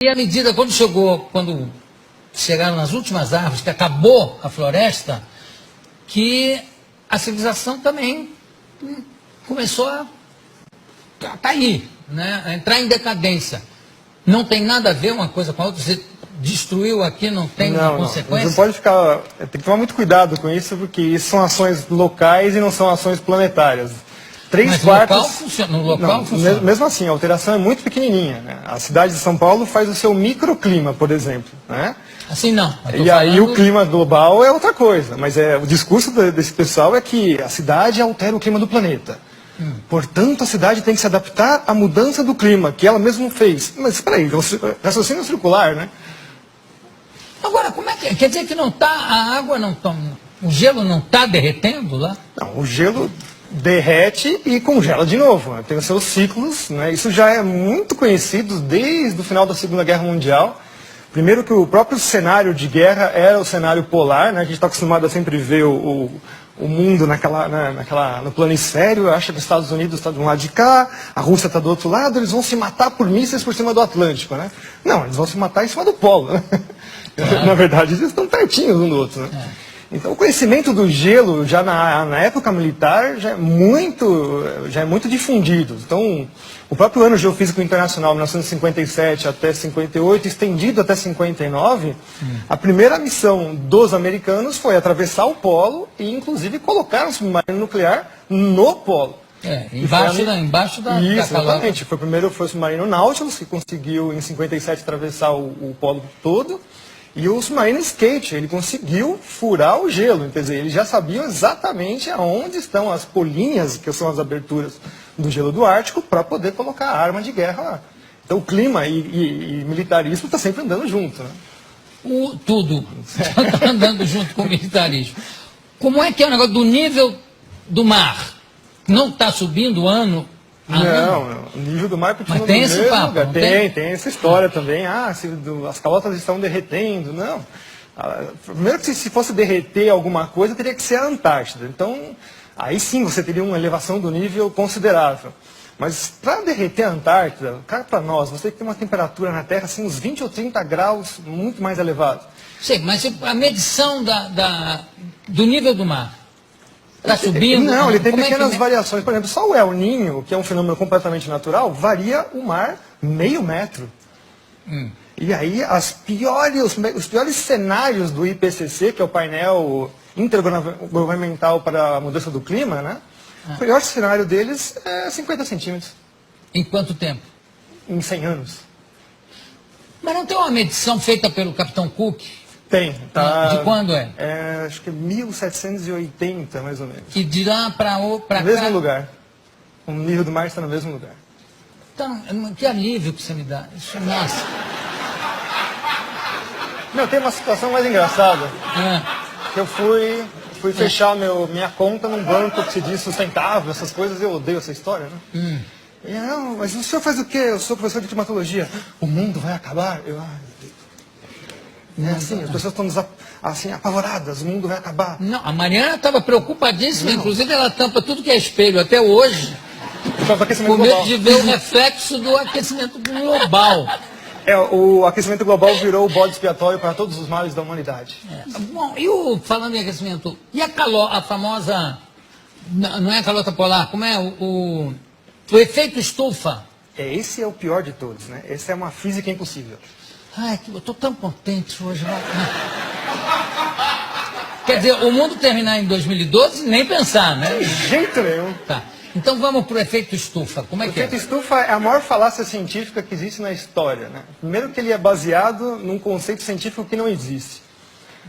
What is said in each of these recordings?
E à medida, quando chegaram nas últimas árvores, que acabou a floresta, que a civilização também começou a cair, né? A entrar em decadência. Não tem nada a ver uma coisa com a outra. Você destruiu aqui, não tem consequência? Não pode ficar. Tem que tomar muito cuidado com isso, porque isso são ações locais e não são ações planetárias. Mas no local funciona. Mesmo assim, a alteração é muito pequenininha. Né? A cidade de São Paulo faz o seu microclima, por exemplo. Né? Assim não. E aí o clima global é outra coisa. Mas o discurso desse pessoal é que a cidade altera o clima do planeta. Portanto, a cidade tem que se adaptar à mudança do clima, que ela mesma fez. Mas espera aí, raciocínio circular, né? Agora, como é que quer dizer que não está, a água não está, o gelo não está derretendo lá? Não, o gelo derrete e congela de novo. Né? Tem os seus ciclos, né? Isso já é muito conhecido desde o final da Segunda Guerra Mundial. Primeiro que o próprio cenário de guerra era o cenário polar, né? A gente está acostumado a sempre ver o mundo no planisfério, acha que os Estados Unidos está de um lado de cá, a Rússia está do outro lado, eles vão se matar por mísseis por cima do Atlântico, né? Não, eles vão se matar em cima do polo, né? Na verdade, eles estão pertinhos um do outro, né? Então, o conhecimento do gelo, já na época militar, já é muito difundido. Então, o próprio Ano Geofísico Internacional, 1957 até 58, estendido até 59, a primeira missão dos americanos foi atravessar o polo e, inclusive, colocar um submarino nuclear no polo. Embaixo da Isso, exatamente. Foi o submarino Nautilus, que conseguiu, em 57, atravessar o polo todo. E o submarino Skate, ele conseguiu furar o gelo, quer dizer, eles já sabiam exatamente aonde estão as polinhas, que são as aberturas do gelo do Ártico, para poder colocar a arma de guerra lá. Então o clima e militarismo está sempre andando junto, né? Tudo está andando junto com o militarismo. Como é que é o negócio do nível do mar? Não está subindo ano? Não, o nível do mar continua no mesmo lugar. Tem essa história também. As calotas estão derretendo. Não. Primeiro que se fosse derreter alguma coisa, teria que ser a Antártida. Então, aí sim você teria uma elevação do nível considerável. Mas para derreter a Antártida, cá para nós, você tem que ter uma temperatura na Terra, assim, uns 20 ou 30 graus muito mais elevado. Sim, mas a medição do nível do mar está subindo? Não, ele tem pequenas variações. Por exemplo, só o El Niño, que é um fenômeno completamente natural, varia o mar meio metro. E aí os piores cenários do IPCC, que é o painel intergovernamental para a mudança do clima, né? O pior cenário deles é 50 centímetros. Em quanto tempo? Em 100 anos. Mas não tem uma medição feita pelo Capitão Cook? Tem. Tá, de quando é? Acho que é 1780, mais ou menos. E de lá para cá? No mesmo lugar. O nível do mar está no mesmo lugar. Então, que alívio que você me dá. Isso, nossa. Não, tem uma situação mais engraçada. Que eu fui fechar minha conta num banco que se diz sustentável, essas coisas, eu odeio essa história, né? E, não, mas o senhor faz o quê? Eu sou professor de climatologia. O mundo vai acabar? Assim, as pessoas estão assim, apavoradas, o mundo vai acabar. Não, a Mariana estava preocupadíssima, inclusive ela tampa tudo que é espelho até hoje, com medo de ver o reflexo do aquecimento global. O aquecimento global virou o bode expiatório para todos os males da humanidade. Bom, falando em aquecimento, e a famosa, não é a calota polar, como é o efeito estufa? Esse é o pior de todos, né? Essa é uma física impossível. Ai, eu estou tão contente hoje. Quer dizer, o mundo terminar em 2012, nem pensar, né? De jeito nenhum. Tá. Então vamos para o efeito estufa. Como é que é? O efeito estufa é a maior falácia científica que existe na história, né? Primeiro que ele é baseado num conceito científico que não existe.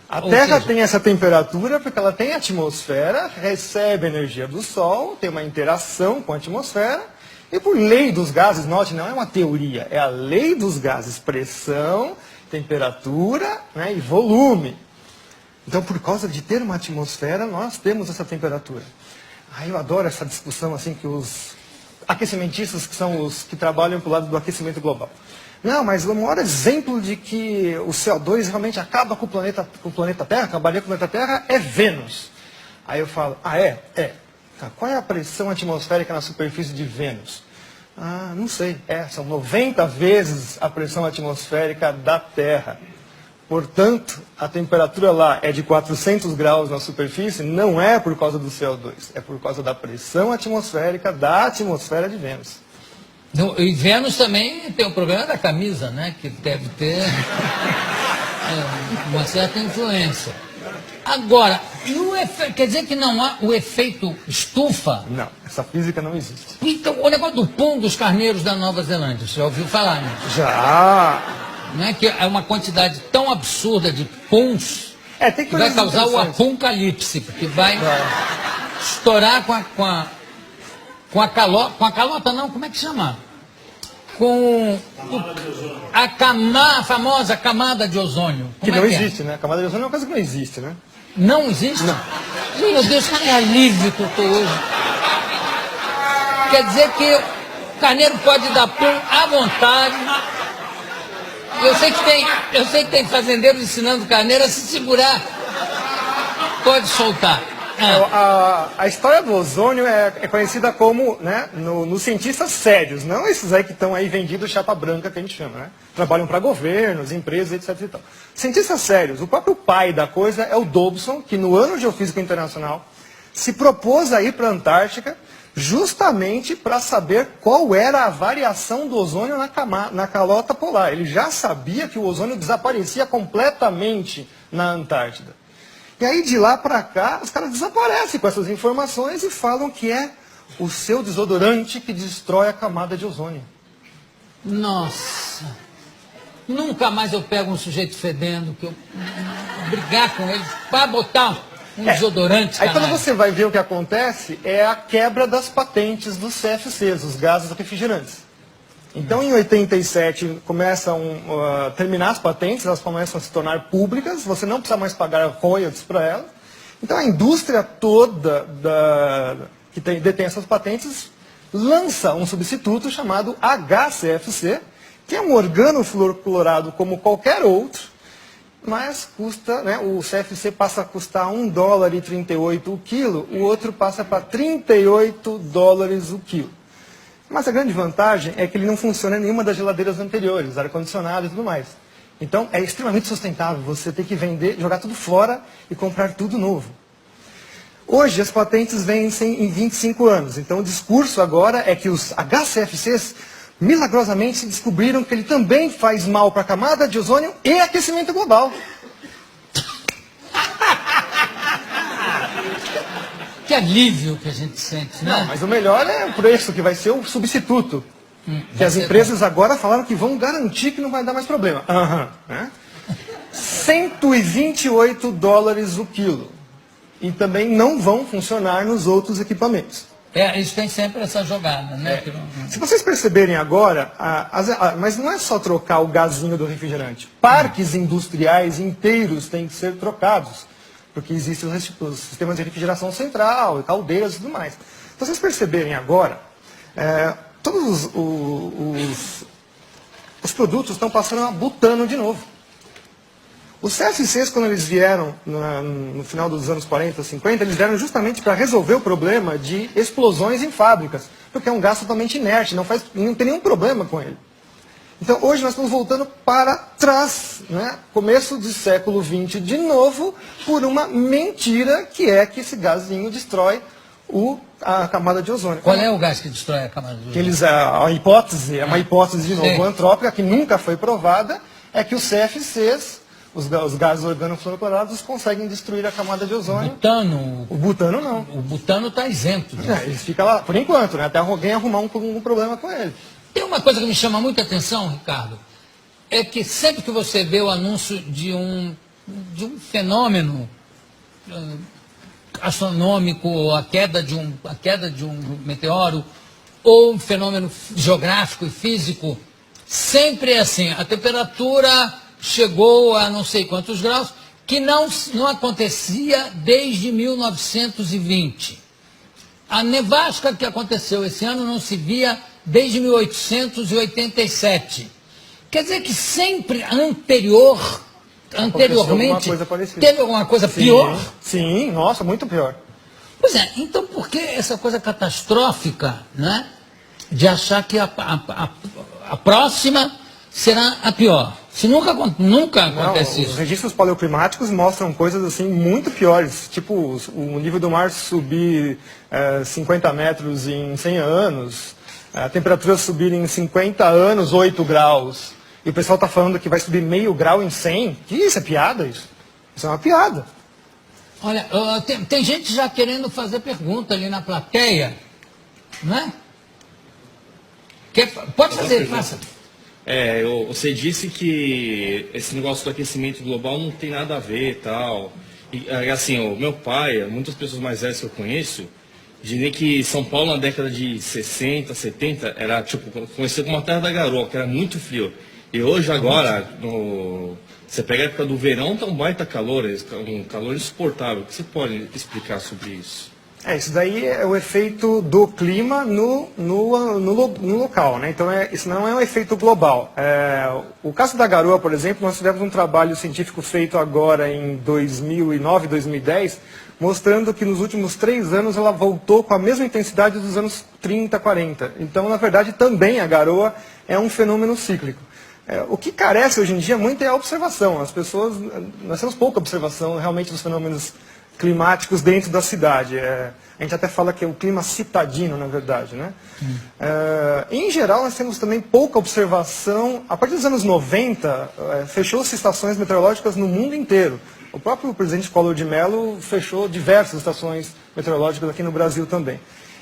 A Terra tem essa temperatura porque ela tem atmosfera, recebe energia do Sol, tem uma interação com a atmosfera. E por lei dos gases, note, não é uma teoria, é a lei dos gases, pressão, temperatura, né, e volume. Então, por causa de ter uma atmosfera, nós temos essa temperatura. Eu adoro essa discussão assim que os aquecimentistas, que são os que trabalham para o lado do aquecimento global. Não, mas o maior exemplo de que o CO2 realmente acaba com o planeta Terra, acabaria com o planeta Terra, é Vênus. Aí eu falo, é? Tá, qual é a pressão atmosférica na superfície de Vênus? Não sei. São 90 vezes a pressão atmosférica da Terra. Portanto, a temperatura lá é de 400 graus na superfície, não é por causa do CO2, é por causa da pressão atmosférica da atmosfera de Vênus. E Vênus também tem o problema da camisa, né? Que deve ter uma certa influência. Agora, quer dizer que não há o efeito estufa? Não, essa física não existe. Então, o negócio do pum dos carneiros da Nova Zelândia, você já ouviu falar, né? Já! Não é que é uma quantidade tão absurda de puns que vai causar o apocalipse, porque vai estourar com a calota não, como é que chama? Com a famosa camada de ozônio. Que não existe, né? A camada de ozônio é uma coisa que não existe, né? Não existe? Não. Meu Deus, que alívio que eu estou hoje. Quer dizer que o carneiro pode dar pum à vontade. Eu sei que tem fazendeiros ensinando o carneiro a se segurar. Pode soltar. A história do ozônio é conhecida como, né, nos cientistas sérios, não esses aí que estão aí vendidos chapa branca, que a gente chama, né? Trabalham para governos, empresas, etc. E tal. Cientistas sérios, o próprio pai da coisa é o Dobson, que no ano geofísico internacional se propôs a ir para a Antártica justamente para saber qual era a variação do ozônio na calota polar. Ele já sabia que o ozônio desaparecia completamente na Antártida. E aí, de lá para cá, os caras desaparecem com essas informações e falam que é o seu desodorante que destrói a camada de ozônio. Nossa! Nunca mais eu pego um sujeito fedendo, que eu brigar com ele para botar um desodorante. Aí quando você vai ver o que acontece, é a quebra das patentes dos CFCs, os gases refrigerantes. Então, em 87, começam a terminar as patentes, elas começam a se tornar públicas, você não precisa mais pagar royalties para elas. Então, a indústria toda que detém essas patentes lança um substituto chamado HCFC, que é um organofluorclorado como qualquer outro, mas custa, né, o CFC passa a custar $1,38 o quilo, o outro passa para $38 o quilo. Mas a grande vantagem é que ele não funciona em nenhuma das geladeiras anteriores, ar-condicionado e tudo mais. Então, é extremamente sustentável você ter que vender, jogar tudo fora e comprar tudo novo. Hoje, as patentes vencem em 25 anos. Então, o discurso agora é que os HCFCs, milagrosamente, descobriram que ele também faz mal para a camada de ozônio e aquecimento global. Que alívio que a gente sente, né? Não, mas o melhor é o preço, que vai ser o substituto. Que as empresas agora falaram que vão garantir que não vai dar mais problema. Né? $128 o quilo. E também não vão funcionar nos outros equipamentos. Isso tem sempre essa jogada, né? Se vocês perceberem agora, mas não é só trocar o gazinho do refrigerante. Parques industriais inteiros têm que ser trocados. Porque existem os sistemas de refrigeração central, caldeiras e tudo mais. Se vocês perceberem agora, todos os produtos estão passando a butano de novo. Os CFCs, quando eles vieram no final dos anos 40, 50, eles vieram justamente para resolver o problema de explosões em fábricas. Porque é um gás totalmente inerte, não tem nenhum problema com ele. Então, hoje nós estamos voltando para trás, né? Começo do século XX de novo, por uma mentira que é que esse gazinho destrói a camada de ozônio. Qual é o gás que destrói a camada de ozônio? A hipótese, é uma hipótese de novo antrópica, que nunca foi provada, é que os CFCs, os gases organofluoroclorados, conseguem destruir a camada de ozônio. O butano não. O butano está isento. Ele fica lá, por enquanto, né? Até alguém arrumar um problema com ele. Tem uma coisa que me chama muita atenção, Ricardo, é que sempre que você vê o anúncio de um fenômeno astronômico, a queda de um meteoro, ou um fenômeno geográfico e físico, sempre é assim, a temperatura chegou a não sei quantos graus, que não acontecia desde 1920. A nevasca que aconteceu esse ano não se via desde 1887. Quer dizer que sempre anteriormente teve alguma coisa pior? Sim, nossa, muito pior. Pois é, então por que essa coisa catastrófica, né? de achar que a próxima será a pior. Se nunca acontece Os isso. registros paleoclimáticos mostram coisas assim muito piores, tipo o nível do mar subir 50 metros em 100 anos, a temperatura subir em 50 anos 8 graus, e o pessoal está falando que vai subir meio grau em 100. Que isso, é piada isso? Isso é uma piada. Olha, tem gente já querendo fazer pergunta ali na plateia, não é? Pode fazer, faça. Você disse que esse negócio do aquecimento global não tem nada a ver e tal. E, assim, o meu pai, muitas pessoas mais velhas que eu conheço, dizem que São Paulo na década de 60, 70, era tipo, conhecido como a terra da garoa, que era muito frio. E hoje agora, você pega a época do verão, tá um baita calor, um calor insuportável. O que você pode explicar sobre isso? Isso daí é o efeito do clima no local, né? Então isso não é um efeito global. O caso da garoa, por exemplo, nós tivemos um trabalho científico feito agora em 2009, 2010, mostrando que nos últimos 3 anos ela voltou com a mesma intensidade dos anos 30, 40. Então, na verdade, também a garoa é um fenômeno cíclico. O que carece hoje em dia muito é a observação. Nós temos pouca observação realmente dos fenômenos climáticos dentro da cidade. A gente até fala que é o clima citadino, na verdade, né? Em geral, nós temos também pouca observação. A partir dos anos 90, fechou-se estações meteorológicas no mundo inteiro. O próprio presidente Collor de Mello fechou diversas estações meteorológicas aqui no Brasil também.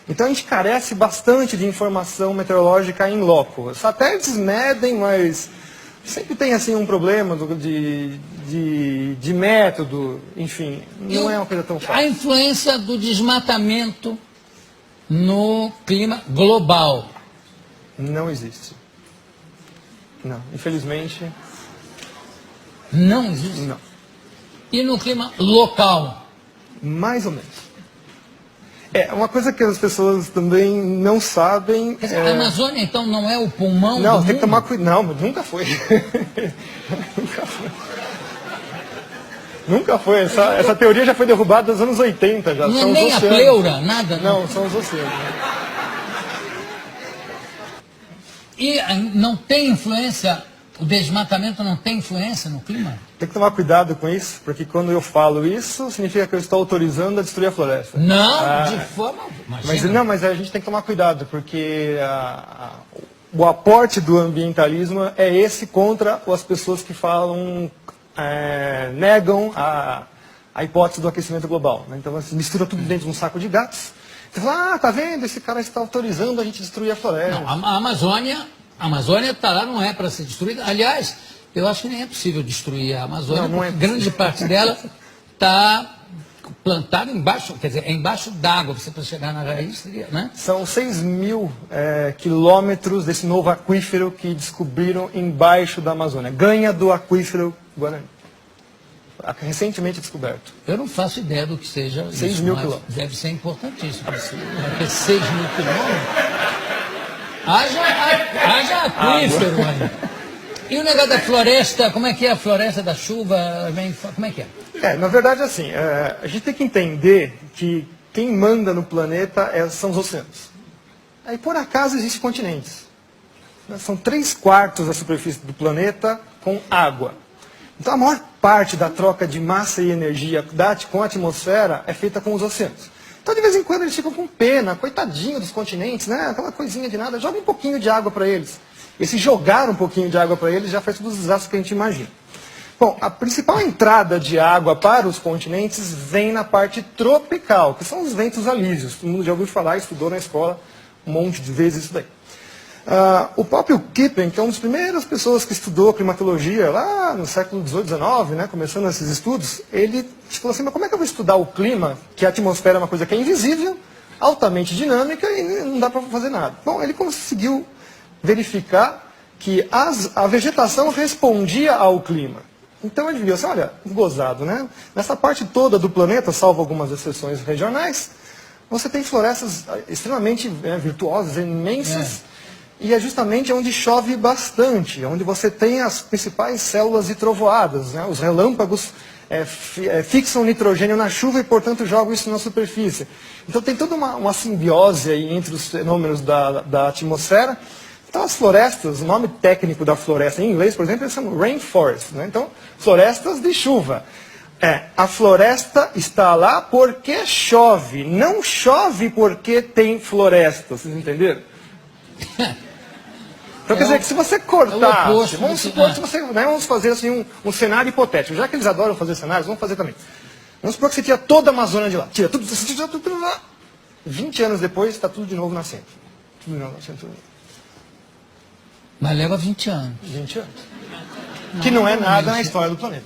Então a gente carece bastante de informação meteorológica em loco. Os satélites medem, mas sempre tem assim um problema de método, enfim, não é uma coisa tão fácil. A influência do desmatamento no clima global. Não existe. Não, infelizmente. Não existe? Não. E no clima local? Mais ou menos. Uma coisa que as pessoas também não sabem. Quer dizer, a Amazônia, então, não é o pulmão Não, do tem que tomar mundo? cuidado. Não, nunca foi. Nunca foi. Nunca foi. Essa teoria já foi derrubada nos anos 80. Já. Não São é os nem a oceanos. pleura, nada? Não, são os oceanos. E não tem influência, o desmatamento não tem influência no clima? Tem que tomar cuidado com isso, porque quando eu falo isso, significa que eu estou autorizando a destruir a floresta. Não, de forma... Mas a gente tem que tomar cuidado, porque o aporte do ambientalismo é esse contra as pessoas que falam, negam a hipótese do aquecimento global. Né? Então, você mistura tudo dentro de um saco de gatos. Você fala, tá vendo? Esse cara está autorizando a gente destruir a floresta. Não, a Amazônia está lá, não é para ser destruída. Aliás, eu acho que nem é possível destruir a Amazônia, Não é porque grande parte dela está plantada embaixo, quer dizer, é embaixo d'água, você para chegar na raiz, seria, né? São 6 mil quilômetros desse novo aquífero que descobriram embaixo da Amazônia. Ganha do aquífero Guarani. Recentemente descoberto. Eu não faço ideia do que seja 6 isso, mil mas quilômetros. deve ser importantíssimo. Porque 6 mil quilômetros? Haja aquífero, mano. E o negócio da floresta, como é que é a floresta da chuva? Como é que é? Na verdade, assim, a gente tem que entender que quem manda no planeta são os oceanos. Aí, por acaso, existem continentes. São 3/4 da superfície do planeta com água. Então, a maior parte da troca de massa e energia com a atmosfera é feita com os oceanos. Então, de vez em quando, eles ficam com pena, coitadinho dos continentes, né? Aquela coisinha de nada, joga um pouquinho de água para eles. E se jogar um pouquinho de água para eles, já faz todos os desastres que a gente imagina. Bom, a principal entrada de água para os continentes vem na parte tropical, que são os ventos alísios. Todo mundo já ouviu falar, estudou na escola um monte de vezes isso daí. O próprio Kippen, que é uma das primeiras pessoas que estudou climatologia lá no século XVIII, XIX, né, começando esses estudos, ele falou assim, mas como é que eu vou estudar o clima, que a atmosfera é uma coisa que é invisível, altamente dinâmica e não dá para fazer nada? Bom, ele conseguiu verificar que a vegetação respondia ao clima. Então ele viu assim, olha, gozado, né? Nessa parte toda do planeta, salvo algumas exceções regionais, você tem florestas extremamente virtuosas, imensas, e é justamente onde chove bastante, onde você tem as principais células de trovoadas, né? Os relâmpagos fixam nitrogênio na chuva e, portanto, jogam isso na superfície. Então tem toda uma simbiose aí entre os fenômenos da atmosfera. Então as florestas, o nome técnico da floresta em inglês, por exemplo, eles chamam rainforest, né? Então, florestas de chuva. A floresta está lá porque chove, não chove porque tem floresta, vocês entenderam? Então quer dizer que se você cortar, vamos supor que você, né, vamos fazer assim um cenário hipotético, já que eles adoram fazer cenários, vamos fazer também. Vamos supor que você tira toda a Amazônia de lá, tira tudo lá, 20 anos depois está tudo de novo nascendo. Tudo de novo nascendo. Mas leva 20 anos. 20 anos. Que não é nada na história do planeta.